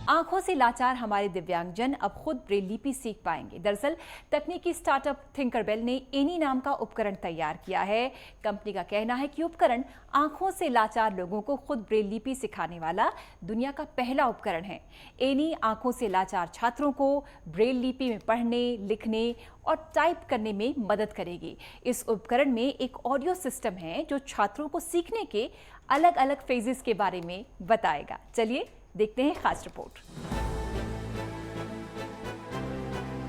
आंखों से लाचार हमारे दिव्यांगजन अब खुद ब्रेल लिपि सीख पाएंगे। दरअसल तकनीकी स्टार्टअप थिंकरबेल ने एनी नाम का उपकरण तैयार किया है। कंपनी का कहना है कि उपकरण आंखों से लाचार लोगों को खुद ब्रेल लिपि सिखाने वाला दुनिया का पहला उपकरण है। एनी आंखों से लाचार छात्रों को ब्रेल लिपि में पढ़ने, लिखने और टाइप करने में मदद करेगी। इस उपकरण में एक ऑडियो सिस्टम है जो छात्रों को सीखने के अलग अलग फेजेस के बारे में बताएगा। चलिए देखते हैं खास रिपोर्ट।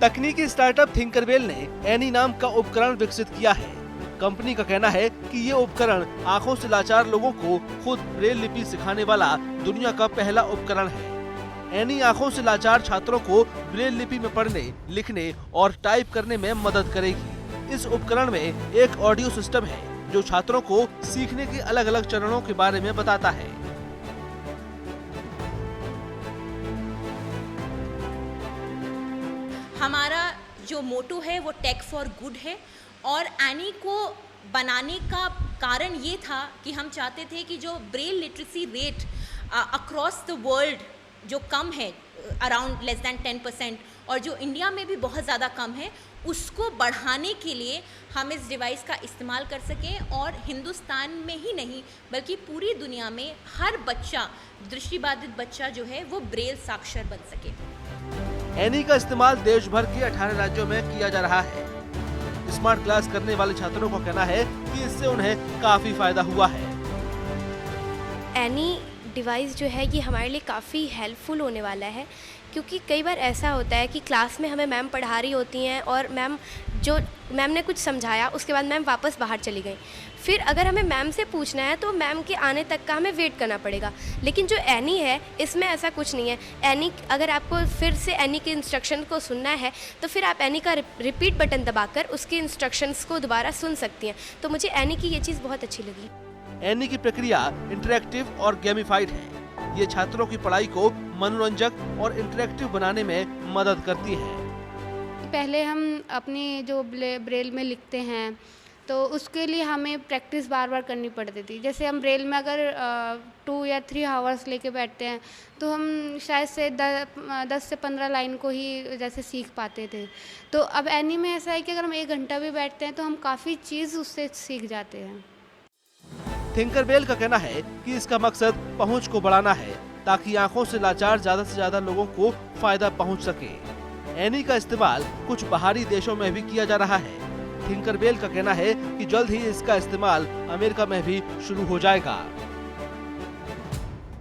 तकनीकी स्टार्टअप थिंकरबेल ने एनी नाम का उपकरण विकसित किया है। कंपनी का कहना है कि ये उपकरण आंखों से लाचार लोगों को खुद ब्रेल लिपि सिखाने वाला दुनिया का पहला उपकरण है। एनी आंखों से लाचार छात्रों को ब्रेल लिपि में पढ़ने, लिखने और टाइप करने में मदद करेगी। इस उपकरण में एक ऑडियो सिस्टम है जो छात्रों को सीखने के अलग अलग चरणों के बारे में बताता है। हमारा जो मोटो है वो टेक फॉर गुड है और एनी को बनाने का कारण ये था कि हम चाहते थे कि जो Braille literacy rate across the world जो कम है अराउंड लेस दैन 10% और जो इंडिया में भी बहुत ज़्यादा कम है, उसको बढ़ाने के लिए हम इस डिवाइस का इस्तेमाल कर सकें और हिंदुस्तान में ही नहीं बल्कि पूरी दुनिया में हर बच्चा, दृष्टिबाधित बच्चा जो है वो ब्रेल साक्षर बन सके। एनी का इस्तेमाल देश भर के 18 राज्यों में किया जा रहा है। स्मार्ट क्लास करने वाले छात्रों का कहना है कि इससे उन्हें काफी फायदा हुआ है। एनी डिवाइस जो है ये हमारे लिए काफ़ी हेल्पफुल होने वाला है, क्योंकि कई बार ऐसा होता है कि क्लास में हमें मैम पढ़ा रही होती हैं और मैम ने कुछ समझाया, उसके बाद मैम वापस बाहर चली गई। फिर अगर हमें मैम से पूछना है तो मैम के आने तक का हमें वेट करना पड़ेगा। लेकिन जो एनी है इसमें ऐसा कुछ नहीं है। एनी अगर आपको फिर से एनी के इंस्ट्रक्शन को सुनना है तो फिर आप एनी का रिपीट बटन दबाकर उसके इंस्ट्रक्शंस को दोबारा सुन सकती हैं। तो मुझे एनी की ये चीज़ बहुत अच्छी लगी। एनी की प्रक्रिया इंटरैक्टिव और गेमिफाइड है। ये छात्रों की पढ़ाई को मनोरंजक और इंटरैक्टिव बनाने में मदद करती है। पहले हम अपनी जो ब्रेल में लिखते हैं तो उसके लिए हमें प्रैक्टिस बार बार करनी पड़ती थी। जैसे हम ब्रेल में अगर 2 या 3 आवर्स लेके बैठते हैं तो हम शायद से 10 से 15 लाइन को ही जैसे सीख पाते थे। तो अब एनी में ऐसा है कि अगर हम 1 घंटा भी बैठते हैं तो हम काफ़ी चीज़ उससे सीख जाते हैं। थिंकरबेल का कहना है कि इसका मकसद पहुंच को बढ़ाना है ताकि आंखों से लाचार ज्यादा से ज्यादा लोगों को फायदा पहुंच सके। एनी का इस्तेमाल कुछ बाहरी देशों में भी किया जा रहा है। थिंकरबेल का कहना है कि जल्द ही इसका इस्तेमाल अमेरिका में भी शुरू हो जाएगा।